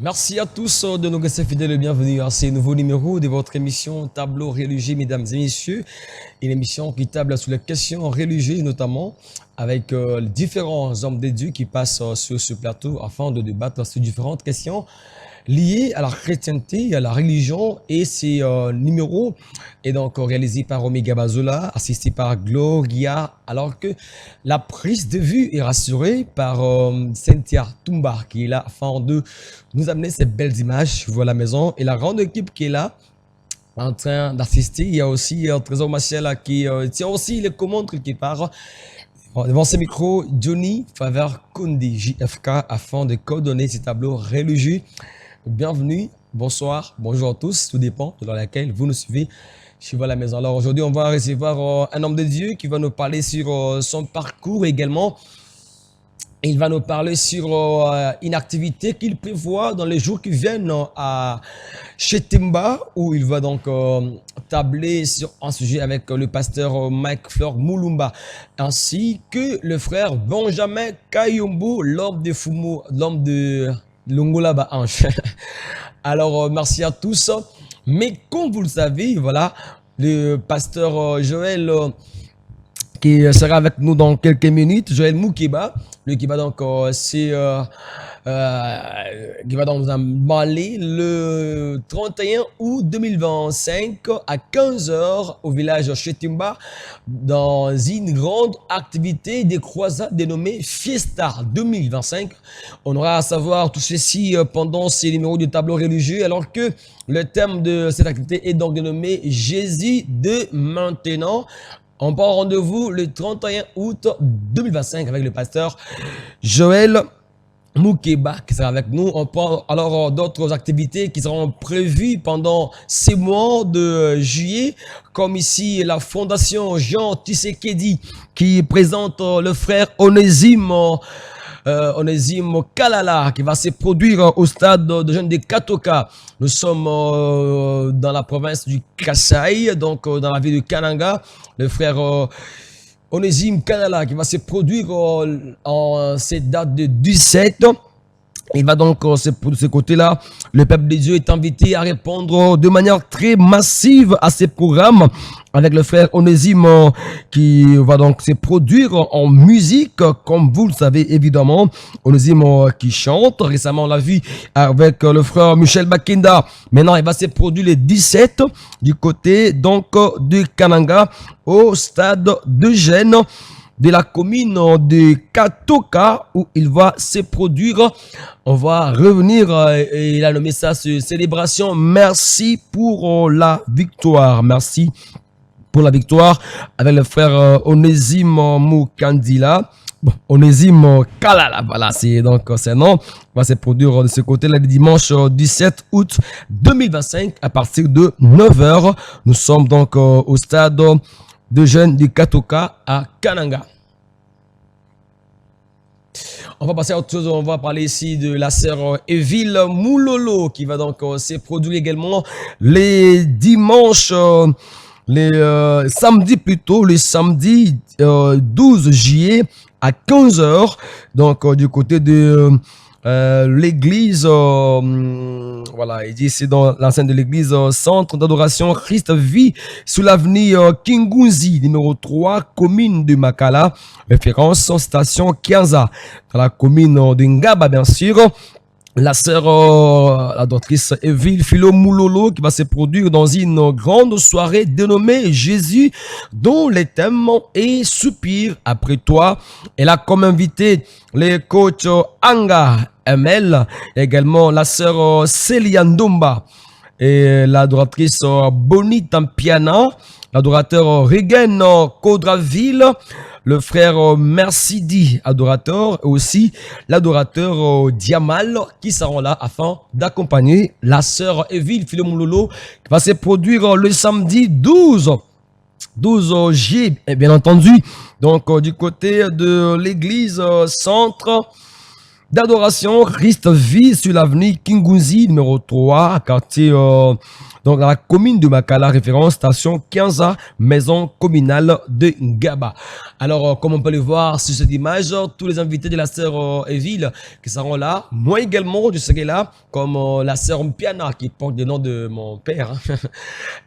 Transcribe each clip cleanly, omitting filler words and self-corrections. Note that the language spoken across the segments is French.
Merci à tous de nous rester fidèles et bienvenue à ce nouveau numéro de votre émission Tableau religieux, mesdames et messieurs. Une émission qui table sur les questions religieuses notamment avec différents hommes de Dieu qui passent sur ce plateau afin de débattre sur différentes questions liées à la chrétienté, à la religion. Et ce numéro est donc réalisé par Omega Bazola, assisté par Gloria, alors que la prise de vue est rassurée par Cynthia Toumba qui est là afin de nous amener ces belles images à la maison, et la grande équipe qui est là en train d'assister. Il y a aussi Trésor Martial qui tient aussi les commandes quelque part. Devant ce micro, Johnny Faveur Kondi, JFK, afin de coordonner ces tableaux religieux. Bienvenue, bonsoir, bonjour à tous, tout dépend de laquelle vous nous suivez chez vous à la maison. Alors aujourd'hui, on va recevoir un homme de Dieu qui va nous parler sur son parcours également. Il va nous parler sur une activité qu'il prévoit dans les jours qui viennent à Chetimba, où il va donc tabler sur un sujet avec le pasteur Mike Fleur Moulumba, ainsi que le frère Benjamin Kayombo, l'homme de Fumo, l'homme de Longola Bahanche. Alors, merci à tous. Mais comme vous le savez, voilà, le pasteur Joël qui sera avec nous dans quelques minutes, Joël Moukeba, lui qui va donc qui va donc nous emballer le 31 août 2025 à 15 h au village Chetimba dans une grande activité des croisades dénommée Fiesta 2025. On aura à savoir tout ceci pendant ces numéros du tableau religieux, alors que le thème de cette activité est donc dénommé Jésus de maintenant. On prend rendez-vous le 31 août 2025 avec le pasteur Joël Moukeba qui sera avec nous. On prend alors d'autres activités qui seront prévues pendant ces mois de juillet, comme ici la fondation Jean Tshisekedi qui présente le frère Onésime Kalala qui va se produire au stade de jeunes de Katoka. Nous sommes dans la province du Kasaï, donc dans la ville de Kananga. Le frère Onésime Kalala qui va se produire en cette date de 17. Il va donc, de ce côté-là, le peuple de Dieu est invité à répondre de manière très massive à ces programmes avec le frère Onésime qui va donc se produire en musique, comme vous le savez évidemment. Onésime qui chante. Récemment, on l'a vu avec le frère Michel Bakinda. Maintenant, il va se produire le 17 du côté donc de Kananga au stade de Gênes de la commune de Katoka où il va se produire. On va revenir et il a nommé ça célébration. Merci pour la victoire. Merci pour la victoire avec le frère Onésime Moukandila. Bon, Onésime Kalala, voilà, c'est donc c'est nom. Va se produire de ce côté-là le dimanche 17 août 2025 à partir de 9 h. Nous sommes donc au stade de jeunes du Katoka à Kananga. On va passer à autre chose. On va parler ici de la sœur Eville Moulolo qui va donc se produire également les dimanches, les samedis plutôt, le samedi 12 juillet à 15 h. Donc du côté de l'église, voilà, il dit c'est dans l'enceinte de l'église centre d'adoration Christ vit sous l'avenue Kingunzi, numéro 3, commune de Makala, référence station Kianza, dans la commune de Ngaba, bien sûr. La sœur, la doctrice Eville Philo Moulolo qui va se produire dans une grande soirée dénommée Jésus, dont le thème est soupir après toi. Elle a comme invité les coachs Anga ML, également la sœur Célia Ndomba et l'adoratrice Boni Tampiana, l'adorateur Regan Caudraville, le frère Mercidi, adorateur, et aussi l'adorateur Diamal qui seront là afin d'accompagner la sœur Eville Philomololo qui va se produire le samedi 12 juillet, bien entendu. Donc du côté de l'église centre d'adoration Christ vit sur l'avenue Kingunzi, numéro 3, quartier, donc dans la commune de Makala, référence station 15A, maison communale de Ngaba. Alors, comme on peut le voir sur cette image, tous les invités de la sœur Eville qui seront là, moi également, je serai là, comme la sœur Mpiana qui porte le nom de mon père.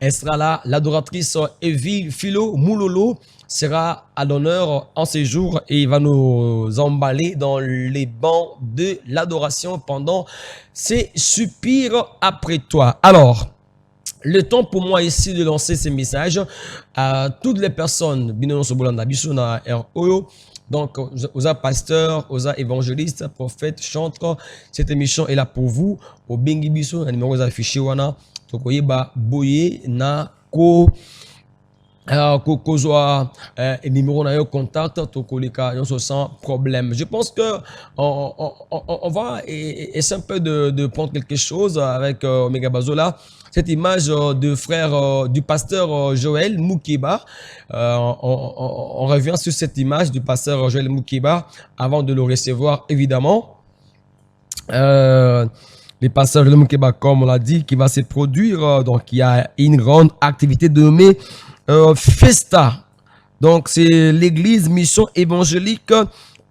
Elle sera là, l'adoratrice Eville Philo Moulolo sera à l'honneur en ces jours et il va nous emballer dans les bancs de l'adoration pendant ces soupirs après toi. Alors, le temps pour moi ici de lancer ces messages à toutes les personnes, donc aux pasteurs, aux évangélistes, prophètes, chantres, cette émission est là pour vous. Au Bengi Biso, le numéro affiché wana, tokoyeba boye na ko kozwa numéro na yo contact tokoleka yon sans problème. Je pense que on va essayer un peu de prendre quelque chose avec Omega Bazola. Cette image de frère du pasteur Joël Moukeba. On revient sur cette image du pasteur Joël Moukeba avant de le recevoir évidemment. Le pasteur Joël Moukeba, comme on l'a dit, qui va se produire. Donc il y a une grande activité dénommée Festa. Donc c'est l'église mission évangélique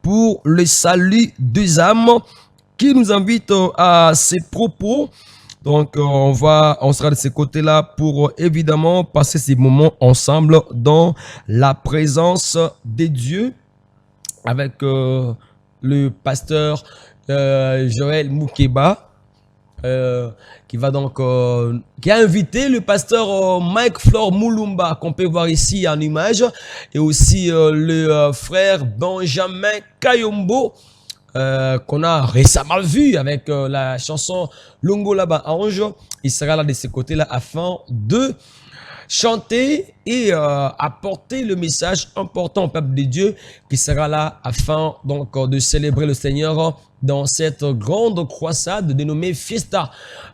pour le salut des âmes qui nous invite à ces propos. Donc on sera de ce côté-là pour évidemment passer ces moments ensemble dans la présence de Dieu avec le pasteur Joël Moukeba. Qui va donc qui a invité le pasteur Mike Flor Moulumba qu'on peut voir ici en image et aussi le frère Benjamin Kayombo qu'on a récemment vu avec la chanson Longo Laba Ange. Il sera là de ce côté-là afin de chanter et apporter le message important au peuple de Dieu qui sera là afin donc de célébrer le Seigneur dans cette grande croisade dénommée Fiesta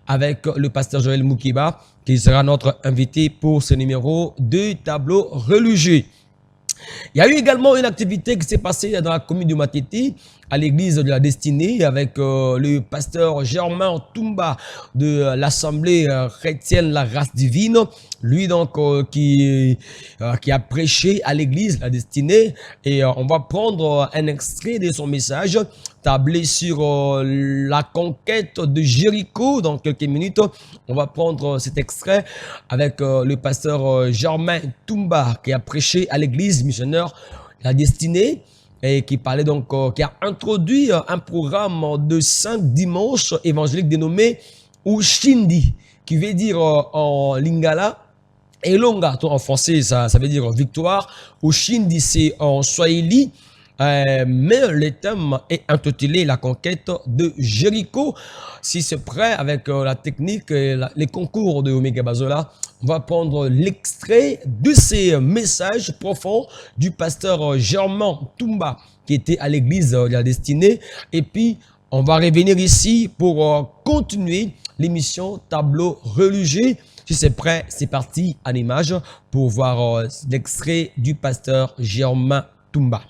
avec le pasteur Joël Moukeba qui sera notre invité pour ce numéro de tableau religieux. Il y a eu également une activité qui s'est passée dans la commune de Matete, à l'église de la Destinée, avec le pasteur Germain Toumba de l'Assemblée chrétienne La Race Divine. Lui donc qui a prêché à l'église La Destinée. Et on va prendre un extrait de son message, tablé sur la conquête de Jéricho. Dans quelques minutes, on va prendre cet extrait avec le pasteur Germain Toumba qui a prêché à l'église missionnaire La Destinée et qui parlait donc, qui a introduit un programme de 5 dimanches évangéliques dénommé Ushindi, qui veut dire en lingala, Elonga, en français ça veut dire victoire, Ushindi c'est en swahili. Mais le thème est intitulé La conquête de Jéricho. Si c'est prêt avec la technique et les concours de Omega Bazola, on va prendre l'extrait de ces messages profonds du pasteur Germain Toumba qui était à l'église de la Destinée. Et puis, on va revenir ici pour continuer l'émission Tableau religieux. Si c'est prêt, c'est parti en image pour voir l'extrait du pasteur Germain Toumba.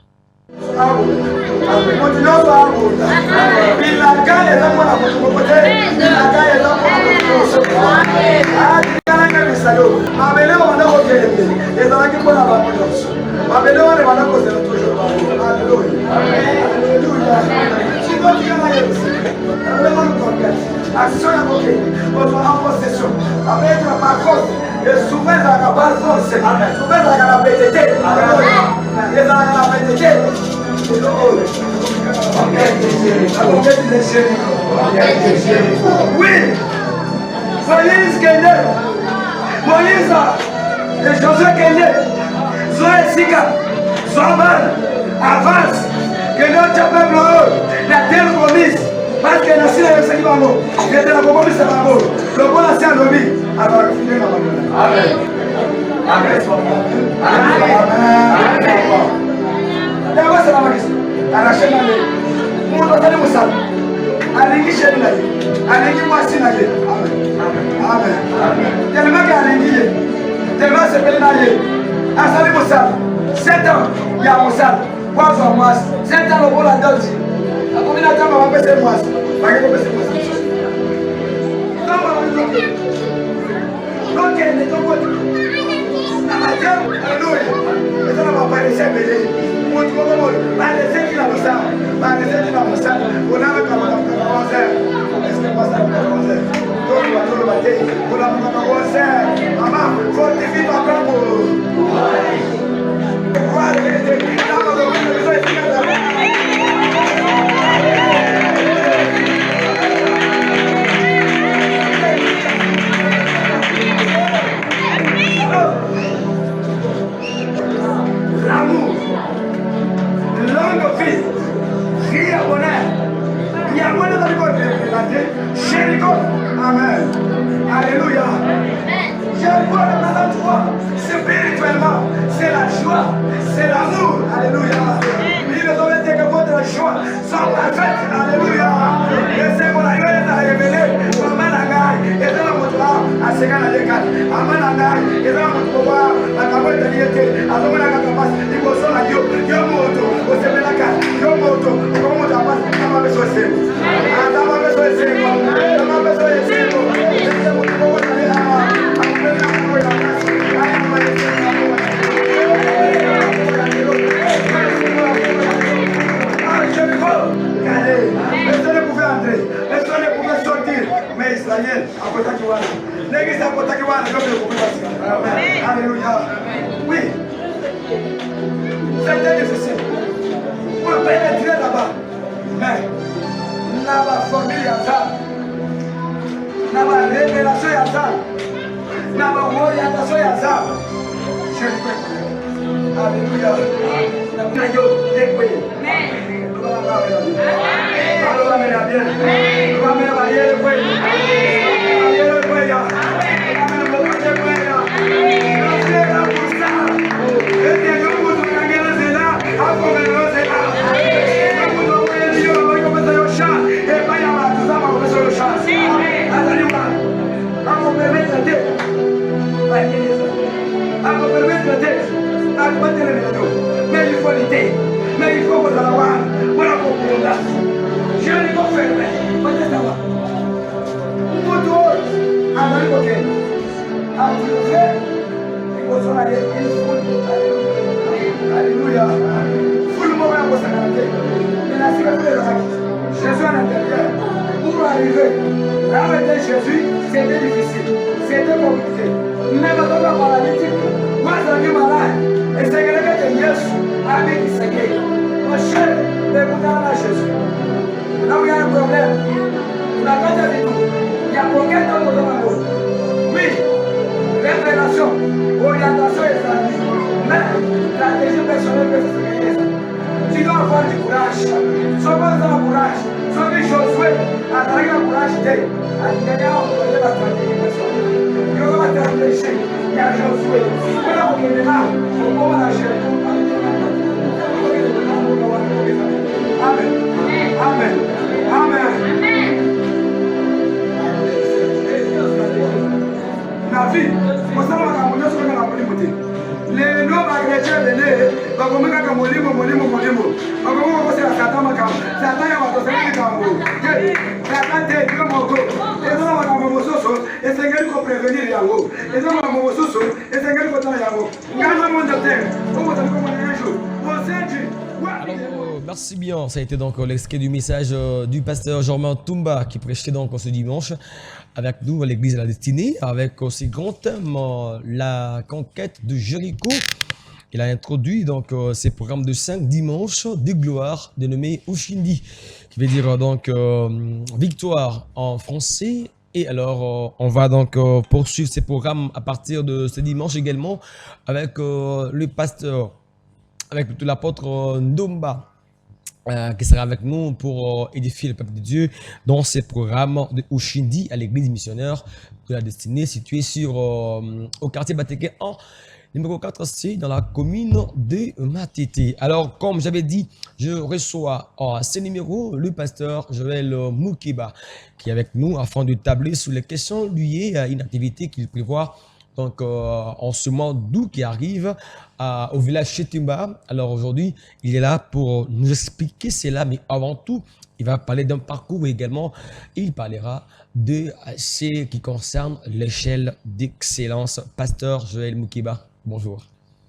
Action à côté, en possession, avec la force, et souvent la balle force, souvent la PTT, et la PTT. Oui, Moïse Kende, Moïse et Josué Kende, Zoé Sika, Zoaban, avance, que notre peuple, la terre promise. Parce que la Syrie est le Bango, il était la Bango, c'est Bango. Le bon ancien Nobi, alors il finit la Bango. Amen. Amen. Amen. D'abord, c'est la Bango. À la chaîne, on doit aller au salon. Allez, chez nous, allez, moi, c'est la Amen. Amen. Tellement qu'il y a tellement c'est pénalisé. À salut au salon. 7 ans, il y a un salon. 3 ans, 7 ans, le bon la donne. L'amour, longue vie, vie à bonheur. Il y a moins de Jéricho, amen. Alléluia. Jéricho représente quoi? Spirituellement, c'est la joie, c'est l'amour. Alléluia. Il nous a dit que votre joie soit parfaite. Alléluia. Et c'est mon aïe, il a révélé. Maman Nangai, et c'est la moto à Segana Lekat. Maman Nangai, et c'est la moto à la Cabote de l'Iété. À l'homme à la capace, il faut son adieu. Yo moto, au Semelaka, yo moto, comment tu as passé? Ça m'a besoin de ça. Ça m'a besoin de ça. Ça m'a besoin de ça. C'est mon tour d'aller à personne ne pouvait entrer, personne ne pouvait sortir, mais Israël, à Kotakiwana, l'église à Kotakiwana, l'homme ne pouvait passer. Alléluia. Oui, c'était difficile pour pénétrer là-bas, mais la famille à ça, la révélation à ça, la orientation à ça, je ne peux pas. Alléluia. Mais il faut l'idée, mais il faut vous avoir. Voilà pour vous là. Je ne l'ai pas fait, mais peut-être savoir. Pour tout, à l'époque, à trouver, il faut s'en aller, il faut. Alléluia. Faut le moment où ça a été. Il a sélectionné le sac. Jésus à l'intérieur. Pour arriver, là où était Jésus, c'était difficile, c'était compliqué. Mais maintenant, la paralytique, moi, je suis malade. Et c'est quelqu'un que Jésus a mis qui s'est guéri. Mon cher, écoutez à Jésus. Là où il y a un problème, la cause de tout, il y a aucun temps pour le monde. Oui, révélation, orientation et famille. Mais stratégie personnelle peut se guérir. Tu dois avoir du courage. Sois pas dans le courage. Sois que Josué a donné le courage d'aider. A gagné la stratégie personnelle. Il y aura des réfléchis. Il y a Josué. Voilà pour qu'il est là. Pour la chair. Amen. Amen. Amen. La vie, vous savez, les noms agrégés de l'année, vous avez dit molimo. Vous avez dit que Satan m'a dit, Satan m'a dit, Satan dit, et ça va comme Mososo, et c'est quelqu'un qui prévenir Yango. Et ça va comme Mososo, et c'est quelqu'un qui va Yango. Gardez-moi de terre, comment vous avez commencé un jour. Alors, merci bien. Ça a été donc l'extrait du message du pasteur Germain Toumba qui prêchait donc ce dimanche avec nous à l'église de la destinée avec aussi grand thème la conquête de Jéricho. Il a introduit donc ces programmes de 5 dimanches de gloire dénommés Ushindi, qui veut dire donc victoire en français. Et alors, on va donc poursuivre ces programmes à partir de ce dimanche également avec le pasteur, avec l'apôtre Ndomba, qui sera avec nous pour édifier le peuple de Dieu dans ces programmes de Ushindi à l'église missionnaire de la destinée située sur, au quartier Batéké en numéro 4C dans la commune de Matete. Alors, comme j'avais dit, je reçois à ce numéro le pasteur Joël Moukeba qui est avec nous afin de tabler sur les questions liées à une activité qu'il prévoit Donc, en ce mois d'août qui arrive au village Chetumba. Alors aujourd'hui, il est là pour nous expliquer cela, mais avant tout, il va parler d'un parcours également. Il parlera de ce qui concerne l'échelle d'excellence. Pasteur Joël Mukiba, bonjour.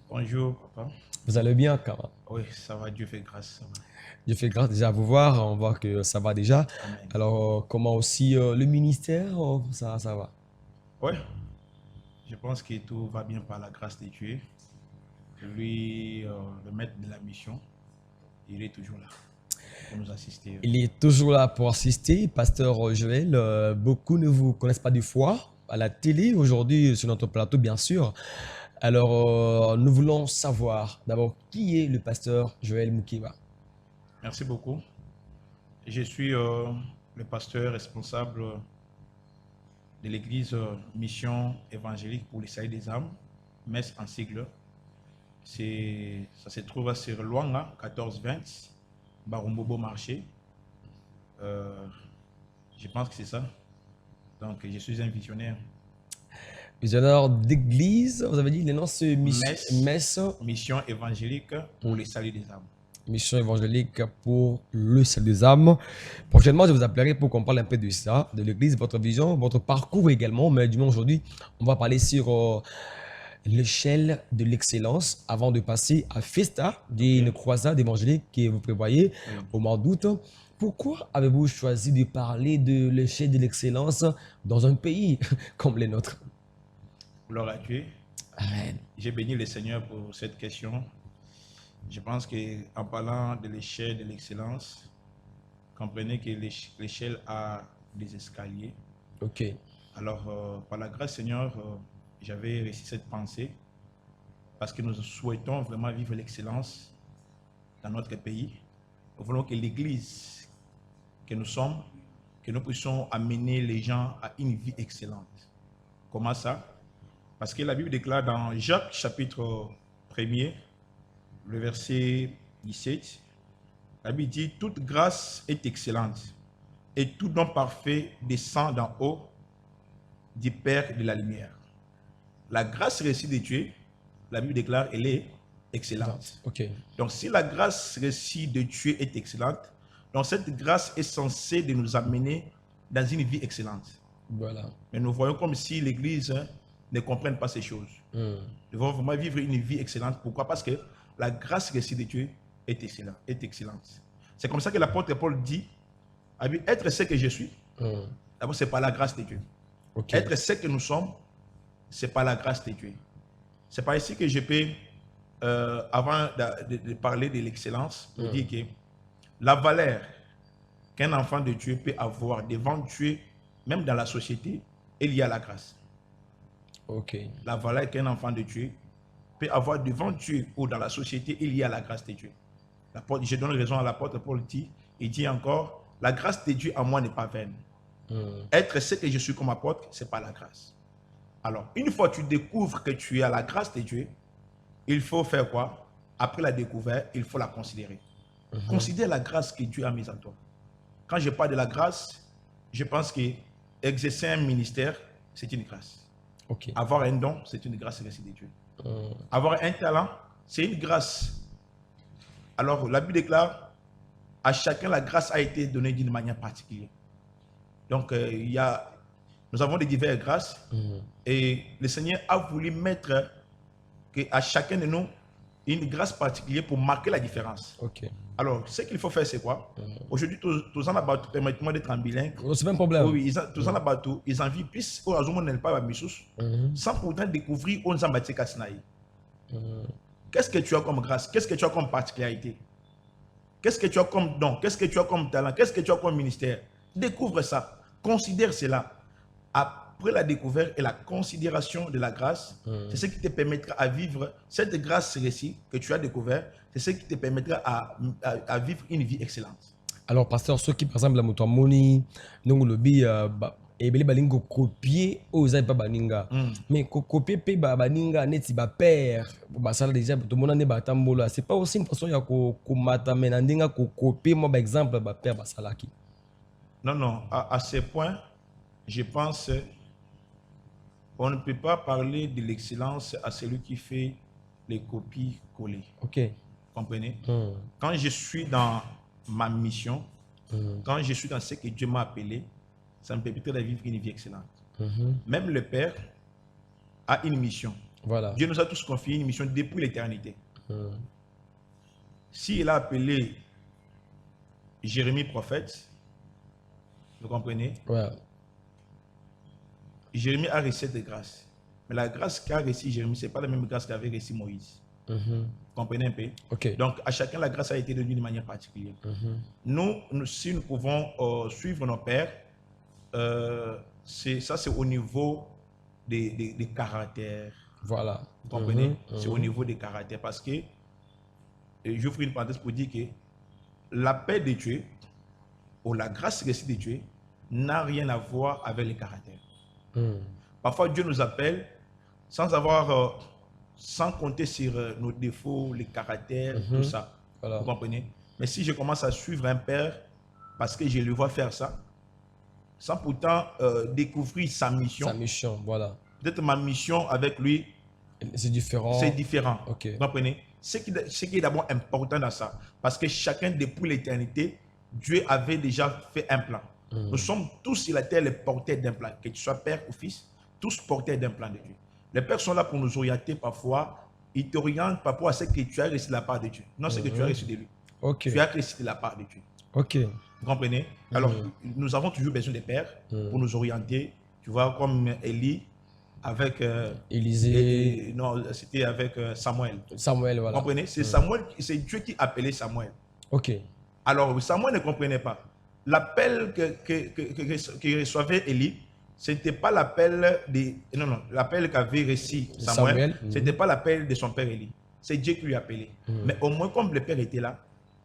Bonjour, papa. Vous allez bien, Kama? Oui, ça va, Dieu fait grâce. Ça va. Dieu fait grâce déjà à vous voir, on voit que ça va déjà. Amen. Alors, comment aussi le ministère, ça va? Oui, je pense que tout va bien par la grâce de Dieu. Lui, le maître de la mission, il est toujours là pour nous assister. Il est toujours là pour assister, Pasteur Joël. Beaucoup ne vous connaissent pas du fois à la télé aujourd'hui sur notre plateau, bien sûr. Alors, nous voulons savoir d'abord qui est le pasteur Joël Mukiba. Merci beaucoup. Je suis le pasteur responsable de l'église Mission évangélique pour les saillies des âmes, MES en sigle. Ça se trouve sur Luanga, 1420, Barumbobo Marché. Je pense que c'est ça. Donc, je suis un visionnaire. Visionnaire d'église, vous avez dit les noms, c'est MES. Mission évangélique pour les saluts des âmes. Mission évangélique pour le salut des âmes. Prochainement, je vous appellerai pour qu'on parle un peu de ça, de l'église, votre vision, votre parcours également. Mais du moins aujourd'hui, on va parler sur l'échelle de l'excellence avant de passer à Festa, d'une croisade évangélique que vous prévoyez au mois d'août. Pourquoi avez-vous choisi de parler de l'échelle de l'excellence dans un pays comme le nôtre? Gloire à Dieu. Amen. J'ai béni le Seigneur pour cette question. Je pense qu'en parlant de l'échelle de l'excellence, comprenez que l'échelle a des escaliers. Ok. Alors, par la grâce du Seigneur, j'avais réussi cette pensée parce que nous souhaitons vraiment vivre l'excellence dans notre pays. Nous voulons que l'Église que nous sommes, que nous puissions amener les gens à une vie excellente. Comment ça? Parce que la Bible déclare dans Jacques chapitre 1er, le verset 17, la Bible dit « Toute grâce est excellente et tout don parfait descend d'en haut du Père de la lumière. » La grâce reçue de Dieu, la Bible déclare, elle est excellente. Ok. Donc si la grâce reçue de Dieu est excellente, donc cette grâce est censée de nous amener dans une vie excellente. Voilà. Mais nous voyons comme si l'Église ne comprenne pas ces choses. Nous devons vraiment vivre une vie excellente. Pourquoi? Parce que la grâce reçue de Dieu est excellente. C'est comme ça que l'apôtre Paul dit, être ce que je suis, d'abord c'est par la grâce de Dieu. Ok. Être ce que nous sommes, c'est par la grâce de Dieu. C'est par ici que je peux, avant de parler de l'excellence, vous dire que la valeur qu'un enfant de Dieu peut avoir devant Dieu, même dans la société, est liée à la grâce. Ok. La valeur qu'un enfant de Dieu peut avoir devant Dieu ou dans la société est liée à la grâce de Dieu. Je donne raison à l'apôtre Paul, il dit encore, la grâce de Dieu en moi n'est pas vaine. Être ce que je suis comme apôtre, c'est pas la grâce. Alors, une fois que tu découvres que tu es à la grâce de Dieu, il faut faire quoi? Après la découverte, il faut la considérer. Considère la grâce que Dieu a mise en toi. Quand je parle de la grâce, je pense que exercer un ministère, c'est une grâce. Ok. Avoir un don, c'est une grâce reçue de Dieu. Avoir un talent, c'est une grâce. Alors, la Bible déclare, à chacun la grâce a été donnée d'une manière particulière. Donc, nous avons des diverses grâces et le Seigneur a voulu mettre à chacun de nous une grâce particulière pour marquer la différence. Ok. Alors, ce qu'il faut faire, c'est quoi? Aujourd'hui, tous en ont permettez-moi d'être en bilingue. C'est pas un problème. Oui, tous en ont ils en vivent plus au Azuma n'est pas sans pourtant découvrir où nous en bâti Katsinaï. Qu'est-ce que tu as comme grâce? Qu'est-ce que tu as comme particularité? Qu'est-ce que tu as comme don? Qu'est-ce que tu as comme talent? Qu'est-ce que tu as comme ministère? Découvre ça. Considère cela. Après la découverte et la considération de la grâce, c'est ce qui te permettra à vivre cette grâce récite que tu as découvert, c'est ce qui te permettra à vivre une vie excellente. Alors, pasteur, ceux qui, par exemple, la motomoni, nous le bi, et beli balingo copier aux aides baninga. Mais copier pe baninga neti ba père, ba sala déjà tout le monde ne batambola. C'est pas aussi une façon ya ko mata menandinga ko copier moi par exemple ba père ba salaki. Non, non, à ce point, je pense On ne peut pas parler de l'excellence à celui qui fait les copies collées. Ok. Comprenez? Quand je suis dans ma mission, quand je suis dans ce que Dieu m'a appelé, ça me permet de vivre une vie excellente. Même le Père a une mission. Voilà. Dieu nous a tous confié une mission depuis l'éternité. S'il a appelé Jérémie prophète, vous comprenez? Ouais. Jérémie a reçu des grâces. Mais la grâce qu'a reçue Jérémie, ce n'est pas la même grâce qu'avait reçue Moïse. Vous comprenez un peu? Ok. Donc, à chacun, la grâce a été donnée d'une manière particulière. Nous, si nous pouvons suivre nos pères, c'est au niveau des caractères. Voilà. Vous comprenez? C'est au niveau des caractères. Parce que, j'ouvre une parenthèse pour dire que la paix de Dieu, ou la grâce reçue de Dieu, n'a rien à voir avec les caractères. Parfois, Dieu nous appelle sans compter sur nos défauts, les caractères, tout ça. Voilà. Vous comprenez? Mais si je commence à suivre un père parce que je le vois faire ça, sans pourtant découvrir sa mission. Sa mission, voilà. Peut-être ma mission avec lui, c'est différent. C'est différent. Ok. Vous comprenez? Ce qui est d'abord important dans ça, parce que chacun depuis l'éternité, Dieu avait déjà fait un plan. Nous sommes tous sur la terre les porteurs d'un plan, que tu sois père ou fils, tous porteurs d'un plan de Dieu. Les pères sont là pour nous orienter parfois, ils t'orientent par rapport à ce que tu as reçu de la part de Dieu. Non, ce que tu as reçu de lui. Ok. Tu as reçu de la part de Dieu. Ok. Vous comprenez? Alors, nous avons toujours besoin des pères pour nous orienter. Tu vois, comme Élie avec Élisée. non, c'était avec Samuel. Samuel, voilà. Vous comprenez? C'est Samuel, c'est Dieu qui appelait Samuel. Ok. Alors, Samuel ne comprenait pas. L'appel que recevait Élie, ce n'était pas l'appel l'appel qu'avait reçu Samuel, ce n'était pas l'appel de son père Élie. C'est Dieu qui lui appelait. Mais au moins, comme le père était là,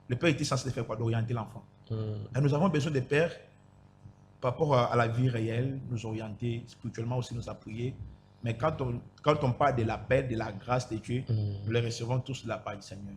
le père était censé faire quoi? D'orienter l'enfant. Et nous avons besoin des pères par rapport à la vie réelle, nous orienter spirituellement aussi, nous appuyer. Mais quand on parle de l'appel, de la grâce de Dieu, nous les recevons tous de la part du Seigneur.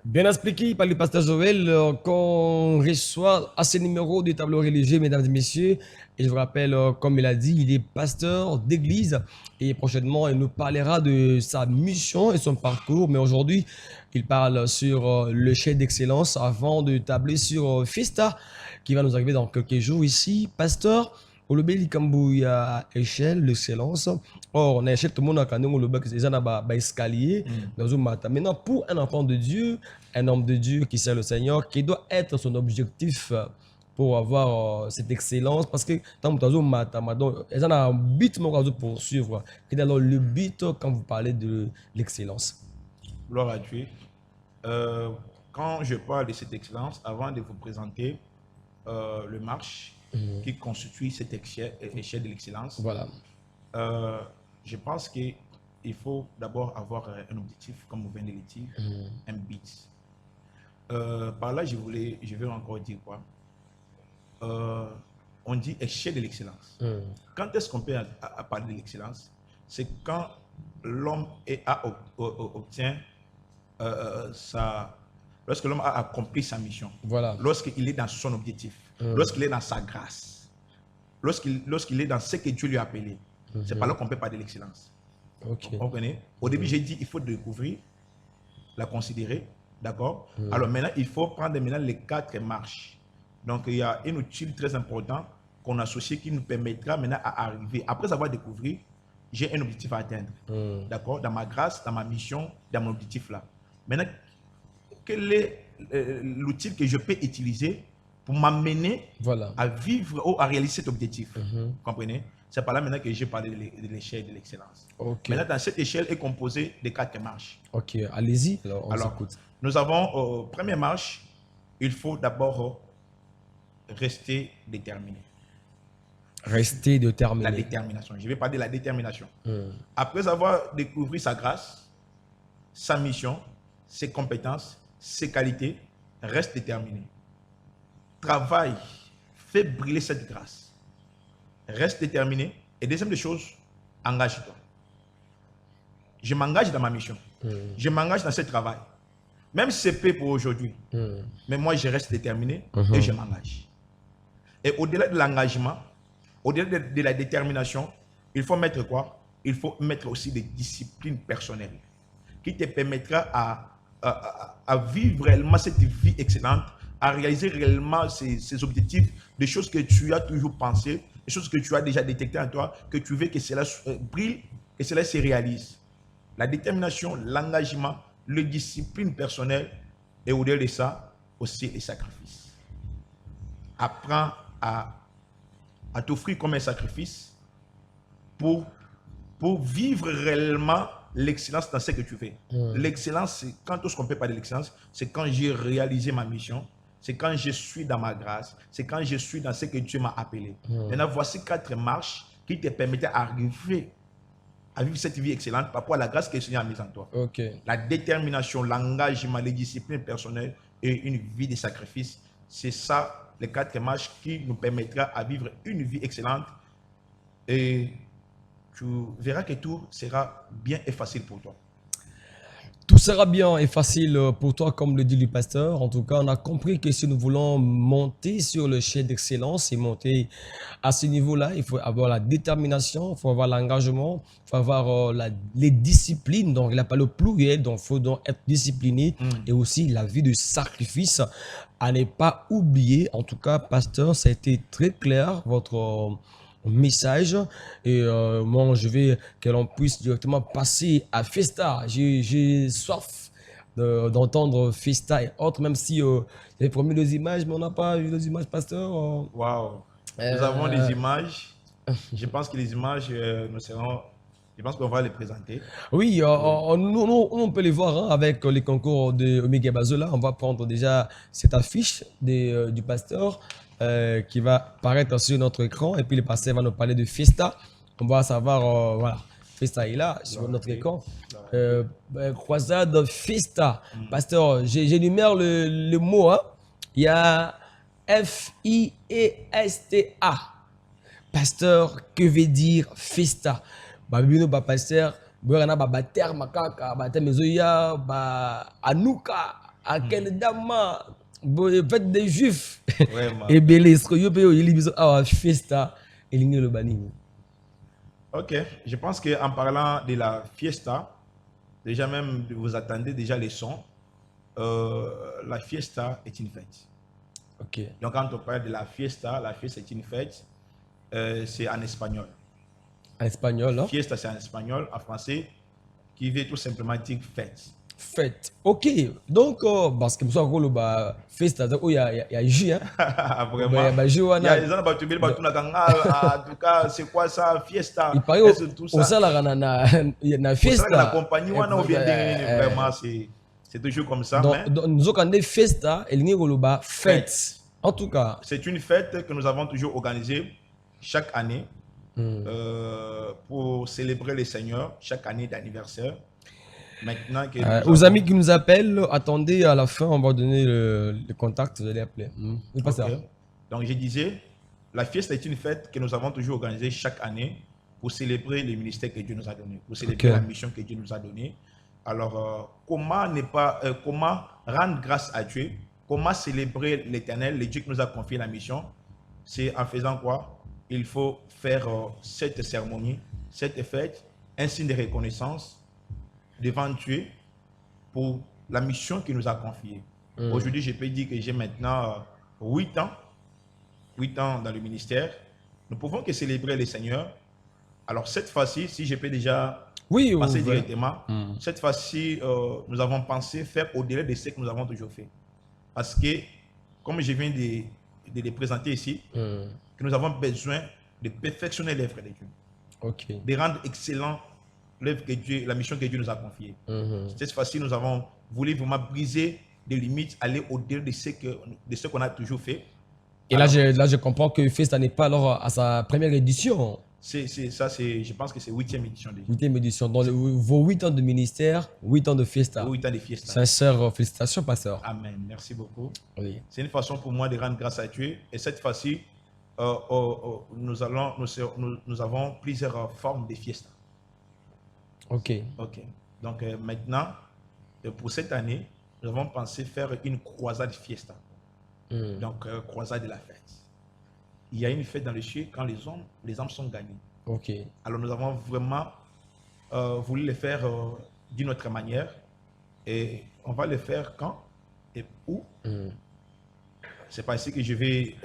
Bien expliqué par le pasteur Joël qu'on reçoit à ce numéro du tableau religieux, mesdames et messieurs. Et je vous rappelle, comme il a dit, il est pasteur d'église et prochainement, il nous parlera de sa mission et son parcours. Mais aujourd'hui, il parle sur le chef d'excellence avant de tabler sur Festa qui va nous arriver dans quelques jours ici. Pasteur, au Lobeli Kambouya échelle l'excellence. Or, on a échelle tout le monde a connu le bec c'est un escalier dans un matin. Maintenant, pour un enfant de Dieu, un homme de Dieu qui sert le Seigneur, qui doit être son objectif pour avoir cette excellence, parce que tant que tu as un matin, ils ont un but pour poursuivre. Quel est alors le but quand vous parlez de l'excellence? Gloire à Dieu. Quand je parle de cette excellence, avant de vous présenter le marche qui constitue cette échelle de l'excellence, voilà. Je pense qu'il faut d'abord avoir un objectif, comme vous venez de le dire, un but. Par là, je vais encore dire quoi? On dit échelle de l'excellence. Quand est-ce qu'on peut parler de l'excellence? C'est quand l'homme obtient lorsque l'homme a accompli sa mission, Voilà. Lorsqu'il est dans son objectif, lorsqu'il est dans sa grâce, lorsqu'il est dans ce que Dieu lui a appelé. C'est par là qu'on peut parler de l'excellence. Ok. Vous comprenez? Au début, j'ai dit il faut découvrir, la considérer, d'accord? Alors maintenant, il faut prendre maintenant les 4 marches. Donc, il y a un outil très important qu'on associe qui nous permettra maintenant à arriver. Après avoir découvert, j'ai un objectif à atteindre, d'accord? Dans ma grâce, dans ma mission, dans mon objectif là. Maintenant, quel est l'outil que je peux utiliser pour m'amener Voilà. à vivre ou à réaliser cet objectif? Vous comprenez? C'est par là maintenant que j'ai parlé de l'échelle de l'excellence. Ok. Maintenant, dans cette échelle est composée de 4 marches. Ok, allez-y. Alors, on Alors, s'écoute. nous avons, première marche, il faut d'abord rester déterminé. Rester déterminé. La détermination. Je vais parler de la détermination. Après avoir découvert sa grâce, sa mission, ses compétences, ses qualités, reste déterminé. Travaille, fais briller cette grâce. Reste déterminé. Et deuxième des choses, engage-toi. Je m'engage dans ma mission. Je m'engage dans ce travail. Même si c'est peu pour aujourd'hui. Mais moi, je reste déterminé et je m'engage. Et au-delà de l'engagement, au-delà de la détermination, il faut mettre quoi? Il faut mettre aussi des disciplines personnelles qui te permettra à vivre réellement cette vie excellente, à réaliser réellement ces objectifs, des choses que tu as toujours pensé, des choses que tu as déjà détectées en toi, que tu veux que cela brille, que cela se réalise. La détermination, l'engagement, la discipline personnelle et au-delà de ça, aussi les sacrifices. Apprends à t'offrir comme un sacrifice pour vivre réellement l'excellence dans ce que tu fais. L'excellence, c'est quand tout ce qu'on peut parler de l'excellence, c'est quand j'ai réalisé ma mission, c'est quand je suis dans ma grâce, c'est quand je suis dans ce que Dieu m'a appelé. Maintenant, voici 4 marches qui te permettent d'arriver à vivre cette vie excellente par rapport à la grâce que le Seigneur a mise en toi. La détermination, l'engagement, les disciplines personnelles et une vie de sacrifice, c'est ça, les 4 marches qui nous permettra à vivre une vie excellente. Et tu verras que tout sera bien et facile pour toi. Tout sera bien et facile pour toi, comme le dit le pasteur. En tout cas, on a compris que si nous voulons monter sur le chef d'excellence et monter à ce niveau-là, il faut avoir la détermination, il faut avoir l'engagement, il faut avoir les disciplines. Donc, il n'a pas le pluriel, donc il faut donc être discipliné et aussi la vie de sacrifice à ne pas oublier. En tout cas, pasteur, ça a été très clair, votre message, et moi je vais que l'on puisse directement passer à Festa. J'ai soif d'entendre Festa et autres, même si j'avais promis des images, mais on n'a pas vu les images, pasteur. Waouh, nous avons des images. Je pense que les images nous seront, je pense qu'on va les présenter. Oui, on peut les voir hein, avec les concours de Omega Bazola. On va prendre déjà cette affiche du pasteur qui va apparaître sur notre écran. Et puis le pasteur va nous parler de Festa. On va savoir, voilà, Festa est là sur notre écran. Croisade Festa. Pasteur, j'énumère le mot. Hein. Il y a F-I-E-S-T-A. Pasteur, que veut dire Festa? Babino ba pasteur, boyana ba bater makaka, ba temezoya, ba anuka, akeldama, fête des juifs. Et belé, ce que yo payo yeli biso awa Festa elingi le bani. Ok, je pense qu'en parlant de la fiesta, déjà même vous attendez déjà les sons. La fiesta est une fête. Ok. Donc quand on parle de la fiesta est une fête. C'est en espagnol. En espagnol, hein? Fiesta, c'est en espagnol. En français, qui veut tout simplement dire fête. Fête. Ok. Donc, parce que je suis festa, il y a J, hein? Vraiment. Il y a des gens qui en tout cas, c'est quoi ça, fiesta? Il paraît au sein de la fiesta. La compagnie, vraiment, c'est toujours comme ça. Nous avons des fiesta et nous avons fête. En tout cas, c'est une fête que nous avons toujours organisée chaque année pour célébrer le Seigneur, chaque année d'anniversaire. Maintenant que aux amis qui nous appellent, attendez à la fin, on va donner le contact, vous allez appeler. Okay. Donc je disais, la fiesta est une fête que nous avons toujours organisée chaque année pour célébrer le ministère que Dieu nous a donné, pour célébrer la mission que Dieu nous a donnée. Alors, comment rendre grâce à Dieu? Comment célébrer l'Éternel, le Dieu qui nous a confié la mission? C'est en faisant quoi? Il faut faire cette cérémonie, cette fête, un signe de reconnaissance devant Dieu pour la mission qu'il nous a confiée. Aujourd'hui, je peux dire que j'ai maintenant 8 ans dans le ministère. Nous pouvons que célébrer le Seigneur. Alors cette fois-ci, si je peux déjà passer directement, cette fois-ci, nous avons pensé faire au-delà de ce que nous avons toujours fait. Parce que, comme je viens de les présenter ici, que nous avons besoin de perfectionner l'œuvre de Dieu. Okay. De rendre excellent l'œuvre que Dieu, la mission que Dieu nous a confiée. Cette fois-ci, nous avons voulu vraiment briser des limites, aller au-delà de ce qu'on a toujours fait. Et alors, là, je comprends que Festa n'est pas alors à sa première édition. Je pense que c'est 8e édition déjà. 8e édition. Donc, vos 8 ans de ministère, 8 ans de Fiesta. 8 ans de Fiesta. Sincères félicitations, pasteur. Amen. Merci beaucoup. Oui. C'est une façon pour moi de rendre grâce à Dieu. Et cette fois-ci, nous avons plusieurs formes de Fiesta. Ok. Donc maintenant, pour cette année, nous avons pensé faire une croisade Fiesta. Donc, croisade de la fête. Il y a une fête dans le ciel quand les âmes sont gagnées. Ok. Alors nous avons vraiment voulu le faire d'une autre manière. Et on va le faire quand et où. C'est pas ici que je vais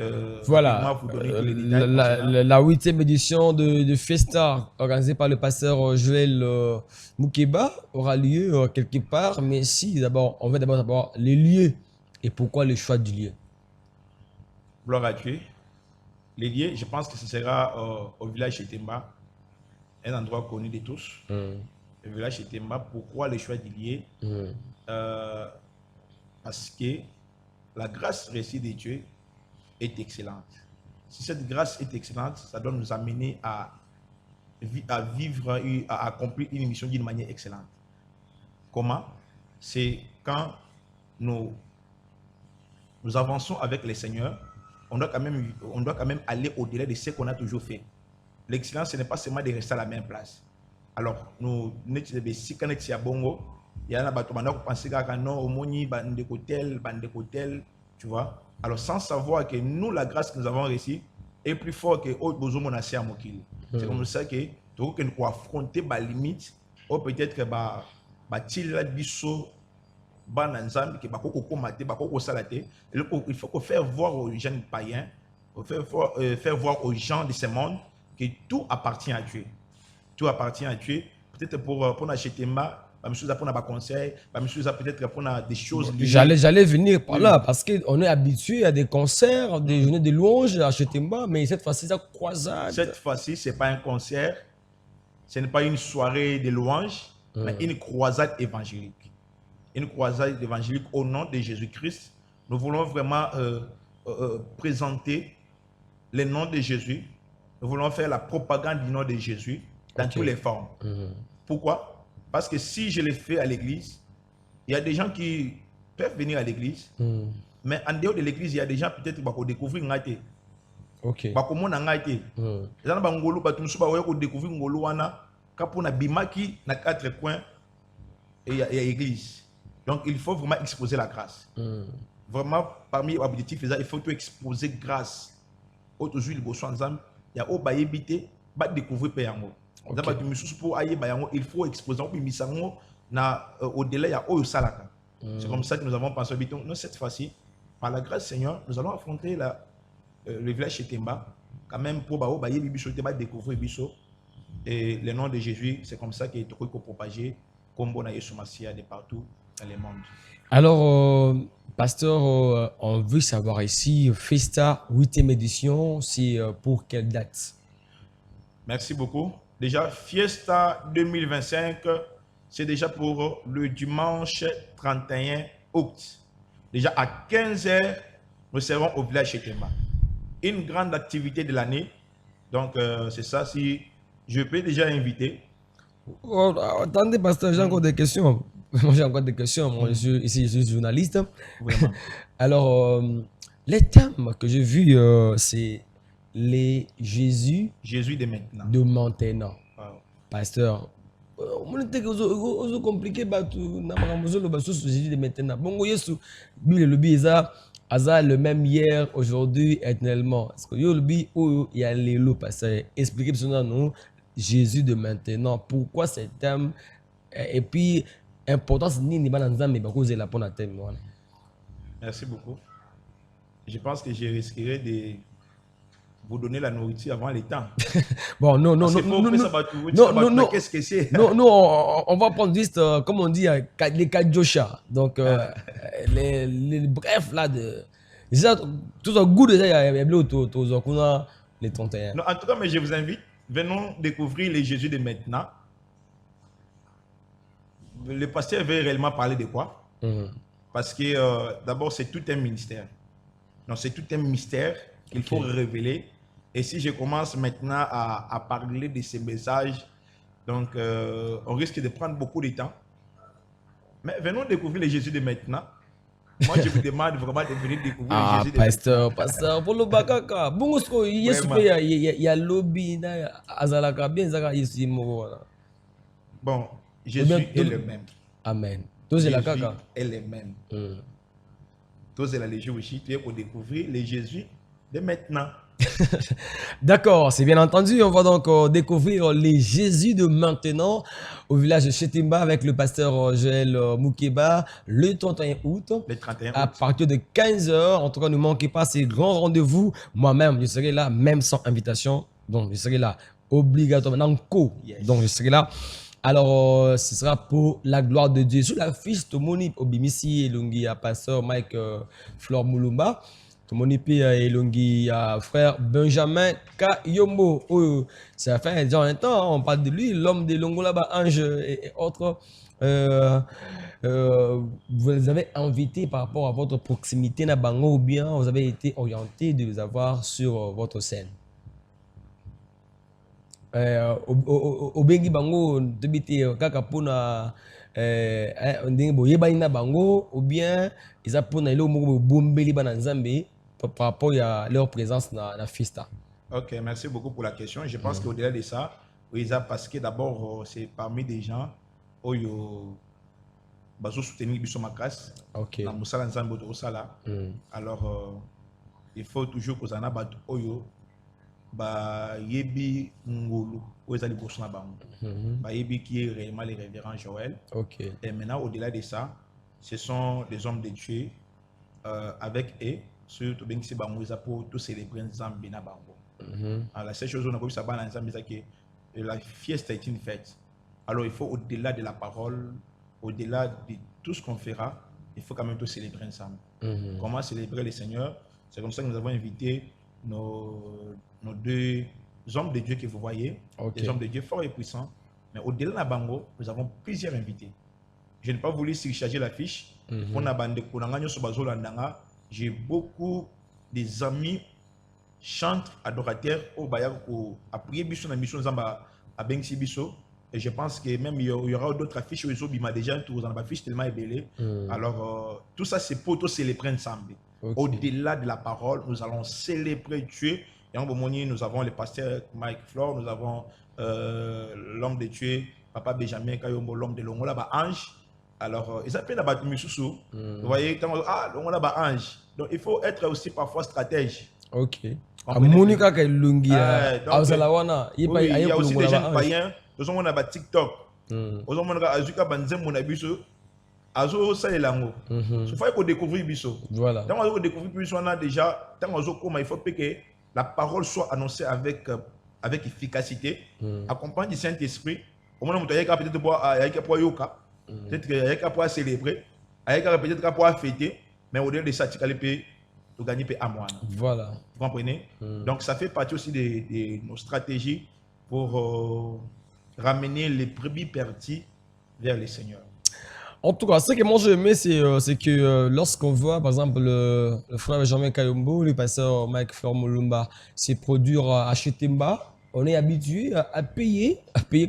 Voilà, rapidement vous donner tous les détails concernant. la 8e édition de Festa, organisée par le pasteur Joël Moukeba, aura lieu quelque part. Mais si, d'abord, on va d'abord savoir les lieux et pourquoi le choix du lieu. Gloire à Dieu. Les lieux, je pense que ce sera au village Chetemba, un endroit connu de tous. Le village Chetemba, pourquoi le choix du lieu? Parce que la grâce reçue de Dieu est excellente. Si cette grâce est excellente, ça doit nous amener à vivre, à accomplir une mission d'une manière excellente. Comment? C'est quand nous avançons avec le Seigneur, on doit quand même aller au-delà de ce qu'on a toujours fait. L'excellence, ce n'est pas seulement de rester à la même place. Alors, nous, si on est à Bongo, il y a un bateau qui pense que non, au moni, bande hôtel, tu vois. Alors, sans savoir que nous, la grâce que nous avons reçue est plus forte que autre besoin mon assez à Mokil. C'est comme ça que nous devons affronter les limites, ou peut-être que la biso, il faut faire voir aux jeunes païens, faire voir aux gens de ce monde que tout appartient à Dieu. Tout appartient à Dieu. Peut-être pour acheter ma chose pour un conseil, peut-être pour des choses. J'allais venir par là parce qu'on est habitué à des concerts, des journées de louanges à Chetemba, mais cette fois-ci, c'est une croisade. Cette fois-ci, ce n'est pas un concert, ce n'est pas une soirée de louanges, mais une croisade évangélique. Une croisade évangélique au nom de Jésus-Christ. Nous voulons vraiment présenter le nom de Jésus. Nous voulons faire la propagande du nom de Jésus dans toutes les formes. Pourquoi? Parce que si je le fais à l'église, il y a des gens qui peuvent venir à l'église, mais en dehors de l'église, il y a des gens peut-être qui vont découvrir Ngate. Ok. Bakomona Ngate. Les gens vont découvrir Ngolo wana kapona bimaki na 4 coins et il y a l'église. Donc il faut vraiment exposer la grâce. Vraiment, parmi les objectifs, il faut tout exposer grâce. Aujourd'hui, le besoin ensemble, il y a au bayébité, va découvrir Péyango. Il faut exposer au-delà, il y a au salaka. C'est comme ça que nous avons pensé. Nous, cette fois-ci, par la grâce du Seigneur, nous allons affronter le village Chetemba, quand même pour découvrir Bisso. Et le nom de Jésus, c'est comme ça qu'il est propagé, comme on a Yesu Massia de partout dans le monde. Alors, pasteur, on veut savoir ici, Festa 8e édition, c'est pour quelle date? Merci beaucoup. Déjà, Fiesta 2025, c'est déjà pour le dimanche 31 août. Déjà à 15h, nous serons au village Chetemba. Une grande activité de l'année. Donc, c'est ça, si je peux déjà inviter. Oh, attendez, pasteur, j'ai encore des questions. Moi, j'ai encore des questions. Moi, je suis journaliste. Vraiment. Alors, les thèmes que j'ai vus, c'est les Jésus de maintenant. De maintenant. Wow. Pasteur, on est compliqué, Jésus de maintenant. Bon, Jésus, le même hier, aujourd'hui, éternellement. Parce que il y a les lots, pasteur. Expliquez-moi nous, Jésus de maintenant. Pourquoi ce thème? Et puis, importance ni la thème. Merci beaucoup. Je pense que je risquerais de vous donner la nourriture avant les temps. Bon, non, qu'est-ce que c'est? Non, on va prendre juste, comme on dit, les 4 Joshua. Donc, les brefs là de. Tout ça, goût déjà, il y a les 31. Non, en tout cas, mais je vous invite, venons découvrir les Jésus de maintenant. Le pasteur veut réellement parler de quoi? Parce que d'abord, c'est tout un ministère. Donc, c'est tout un mystère qu'il faut révéler. Et si je commence maintenant à parler de ces messages, donc on risque de prendre beaucoup de temps. Mais venons découvrir les Jésus de maintenant. Moi, je vous demande vraiment de venir découvrir les Jésus de maintenant. Pasteur, pour le bakaka, bon, il y a lobby, azalaka, bien zaka ici, bon, Jésus est le même. Amen. Jésus est le même. Tous est la légion aussi, tu es pour découvrir les Jésus de maintenant. D'accord, c'est bien entendu. On va donc découvrir les Jésus de maintenant au village de Chetimba avec le pasteur Joël Moukeba le 31 août Le 31 à août. partir de 15 heures. En tout cas, ne manquez pas ces grands rendez-vous. Moi-même, je serai là, même sans invitation. Donc, je serai là obligatoirement. Yes. Donc, je serai là. Alors, ce sera pour la gloire de Dieu. Sur la fiche, Tomoni Obimisi Elongi à pasteur Mike Flor Moulumba. Tomoni Elongi à frère Benjamin Kayombo. Oh, ça fait déjà un temps, hein, on parle de lui, l'homme de Longolaba, Ange et autres. Vous les avez invités par rapport à votre proximité na bango ou bien vous avez été orienté de les avoir sur votre scène. Obengi bango tebite kaka pona ndenge boyebani na bango ou bien eza pona elo moko bombeli bana nzambe par rapport à leur présence na Fista. Ok, merci beaucoup pour la question. Je pense qu'au-delà de ça, oui, parce que d'abord, c'est parmi des gens qui ont soutenu Bisso Makas. Ok. Dans Moussala Nzambe de Osala. Alors, il faut toujours que Zana bat Oyo. Ba yebi ngolo ozali bosso na bango ba yebi qui est réellement les révérends Joël. Ok. Et maintenant au-delà de ça, ce sont des hommes de Dieu avec eux surtout ben c'est bango za pour tout célébrer Nzambe na bango. Alors la seule chose on a vu ça ba na Nzambe c'est que la fiesta est une fête. Alors il faut au-delà de la parole, au-delà de tout ce qu'on fera, il faut quand même tout célébrer ensemble. Comment célébrer le Seigneur? C'est comme ça que nous avons invité nos deux hommes de Dieu que vous voyez, des hommes de Dieu forts et puissants. Mais au-delà de la bango, nous avons plusieurs invités. Je n'ai pas voulu surcharger la fiche. J'ai beaucoup des amis chantres, adorateurs, au Bayako, à prier Bisso na mission Zamba à Bengsi Bisso. Et je pense que même il y aura d'autres affiches où ils ont déjà tous en affiche tellement ébellé. Alors, tout ça, c'est pour tous célébrer ensemble. Au-delà de la parole, nous allons célébrer Dieu. Et en Bomoni, nous avons le pasteur Mike Flor, nous avons l'homme de Dieu, Papa Benjamin Kayombo, l'homme de Longola, Ange. Alors, ils appellent la Batumususu. Vous voyez, Longola, Ange. Donc, il faut être aussi parfois stratège. Ok. Monica Kalungi, il y a aussi des jeunes païens. Nous avons TikTok. Nous avons Azuka Banzem Monabiso. Azo ça est lango. Il faut découvrir Bisso. Voilà. Tant qu'on découvre Bisso, on a déjà, tant qu'on il faut que la parole soit annoncée avec efficacité, accompagne du Saint-Esprit. Au moment où il y a peut-être pour yoka, peut-être qu'il y a pour célébrer, il y a peut-être pour fêter, mais au-delà de ça, tu peux gagner à moi. Voilà. Vous comprenez? Donc ça fait partie aussi de nos stratégies pour ramener les brebis perdues vers le Seigneur. En tout cas, ce que moi j'aimais, c'est que lorsqu'on voit, par exemple, le frère Benjamin Kayombo, le pasteur Mike Flor Moulumba, se produire à Chetimba, on est habitué à payer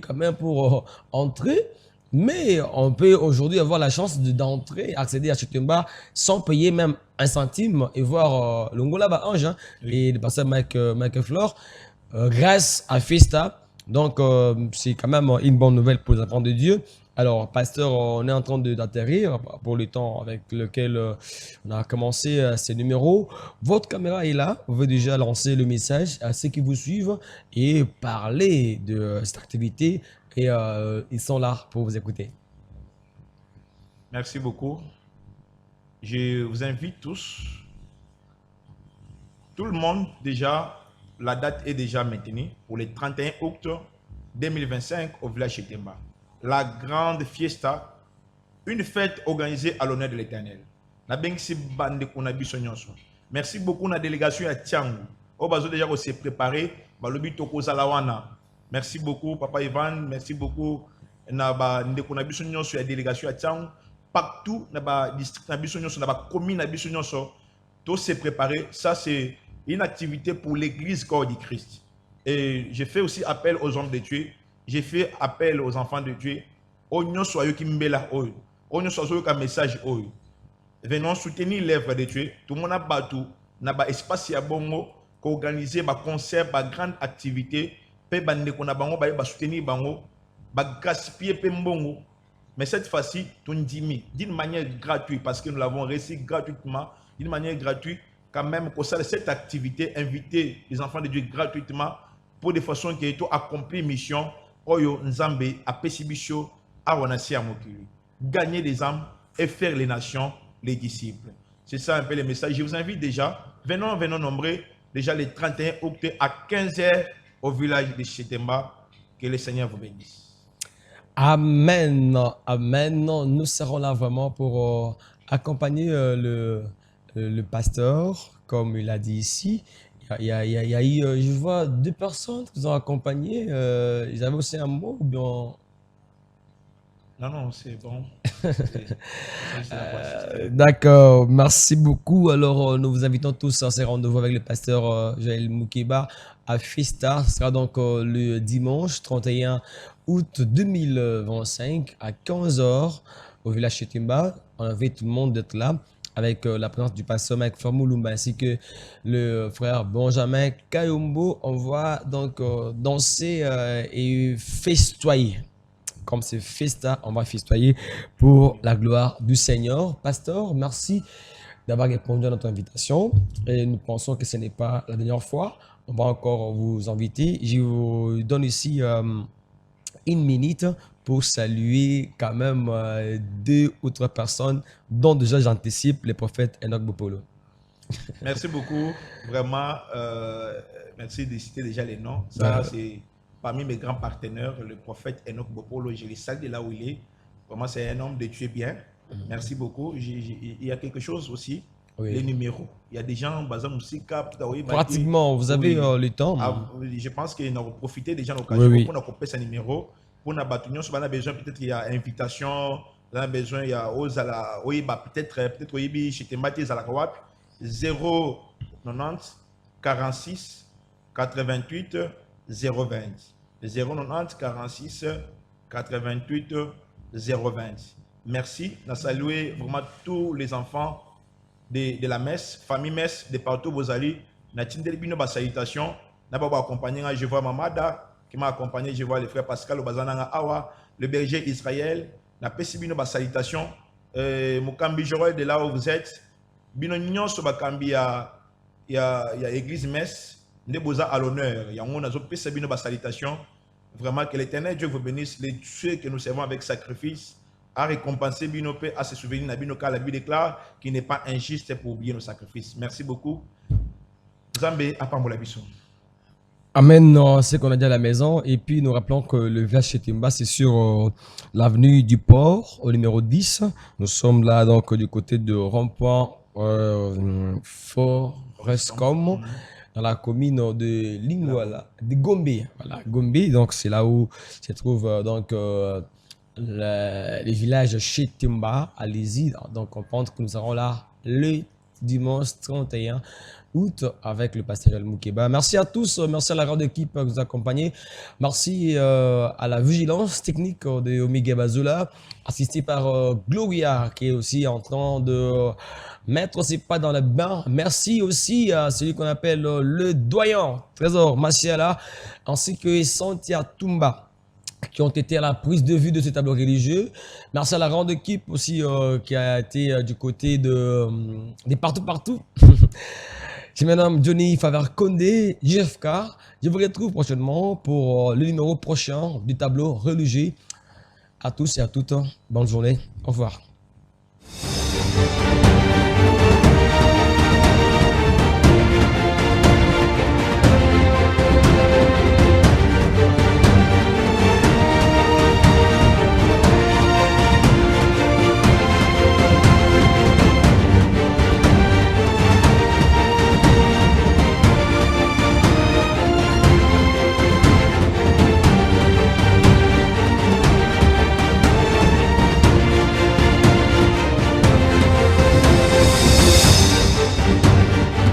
quand même pour entrer. Mais on peut aujourd'hui avoir la chance d'entrer, accéder à Chetimba sans payer même un centime et voir Longolaba Ange et le pasteur Mike Flor grâce à Festa. Donc, c'est quand même une bonne nouvelle pour les enfants de Dieu. Alors, pasteur, on est en train d'atterrir pour le temps avec lequel on a commencé ces numéros. Votre caméra est là. Vous pouvez déjà lancer le message à ceux qui vous suivent et parler de cette activité. Et ils sont là pour vous écouter. Merci beaucoup. Je vous invite tous. Tout le monde, déjà, la date est déjà maintenue pour le 31 août 2025 au village Chetimba. La grande fiesta, une fête organisée à l'honneur de l'Éternel. Merci beaucoup à la délégation à Tiangou. On va déjà se préparer. Merci beaucoup, Papa Ivan. Merci beaucoup à la délégation à Tiangou. Partout, dans le district, dans la commune, tout se préparer. Ça, c'est une activité pour l'église corps du Christ. Et je fais aussi appel aux hommes de Dieu. J'ai fait appel aux enfants de Dieu. Oignon soyeux qui m'bela oil. Oignon soyeux qui message oil. Venons soutenir l'œuvre de Dieu. Tout le monde a battu. N'a pas espace à bongo. Qu'organiser des concerts, des grandes activités. Pe bande qu'on a bango, ba soutenir bango. Ba gaspiller pe mbongo. Mais cette fois-ci, ton dimi d'une manière gratuite parce que nous l'avons reçu gratuitement, d'une manière gratuite quand même, pour ça, cette activité, inviter les enfants de Dieu gratuitement pour des façons qui ont accompli mission, Oyo Nzambe, à Pesibicho, à Wanasi Amokili. Gagner les âmes et faire les nations, les disciples. C'est ça un peu le message. Je vous invite déjà, venons nombreux, déjà le 31 août à 15h au village de Chetemba. Que le Seigneur vous bénisse. Amen. Amen. Nous serons là vraiment pour accompagner le pasteur, comme il a dit ici. Il y a eu, je vois 2 personnes qui vous ont accompagné. Ils avaient aussi un mot ou bien... Non, c'est bon. D'accord, merci beaucoup. Alors, nous vous invitons tous à ce rendez-vous avec le pasteur Joël Moukeba à Festa. Ce sera donc le dimanche 31 août 2025 à 15h au village Chetimba. On invite tout le monde d'être là avec la présence du pasteur Mike Fermoulumba ainsi que le frère Benjamin Kayombo. On va donc danser et festoyer. Comme c'est Festa, on va festoyer pour la gloire du Seigneur. Pasteur, merci d'avoir répondu à notre invitation. Et nous pensons que ce n'est pas la dernière fois. On va encore vous inviter. Je vous donne ici 1 minute pour saluer quand même 2 autres personnes, dont déjà j'anticipe le prophète Enoch Bopolo. Merci beaucoup. Vraiment, merci de citer déjà les noms. Ça, c'est parmi mes grands partenaires, le prophète Enoch Bopolo. Je le salue de là où il est. Vraiment, c'est un homme de Dieu bien. Merci beaucoup. Il y a quelque chose aussi, les numéros. Il y a des gens, pratiquement, vous avez le temps. Je pense qu'ils ont profité déjà de l'occasion pour nous couper ce numéro. Pour nous on a besoin, peut-être il y a invitation, on a besoin, il y a peut-être chez Thématis à la Kawap, 090 46 88 020. 090 46 88 020. Merci. Nous saluons vraiment tous les enfants de la messe, famille messe, de partout où vous allez. Nous avons salutation. Nous avons accompagné, je vois Mamada qui m'a accompagné, je vois le frère Pascal Obazananga Awa, le berger Israël. Nous avons salutation. Mukambi Joël de là où vous êtes. Bino Nyon Sobakambi, il y a l'église messe. Nous sommes à l'honneur. Il y a une salutation. Vraiment, que l'Éternel Dieu vous bénisse. Les ceux que nous servons avec sacrifice, à récompenser Binopé, à se souvenir de Binoka, la Bible déclare qu'il n'est pas injuste pour oublier nos sacrifices. Merci beaucoup. Zambé, à Pambolabissou. Amen, c'est qu'on a dit à la maison. Et puis, nous rappelons que le village Chetimba, c'est sur l'avenue du Port, au numéro 10. Nous sommes là, donc, du côté de Rond-Point Forestcom, dans la commune de Lingouala, de Gombe. Voilà, Gombe, donc c'est là où se trouve donc le village Chetimba. Allez-y, donc on pense que nous serons là le dimanche 31 août avec le pasteur El Moukeba. Merci à tous, merci à la grande équipe qui nous accompagne. Merci à la vigilance technique de Omega Bazula, assisté par Gloria qui est aussi en train de mettre ses pas dans le bain. Merci aussi à celui qu'on appelle le doyen Trésor Massiala ainsi que Santia Tumba qui ont été à la prise de vue de ce tableau religieux. Merci à la grande équipe aussi qui a été du côté de partout. Je me nomme Johnny Favre Condé, JFK. Je vous retrouve prochainement pour le numéro prochain du tableau religieux. À tous et à toutes, bonne journée. Au revoir.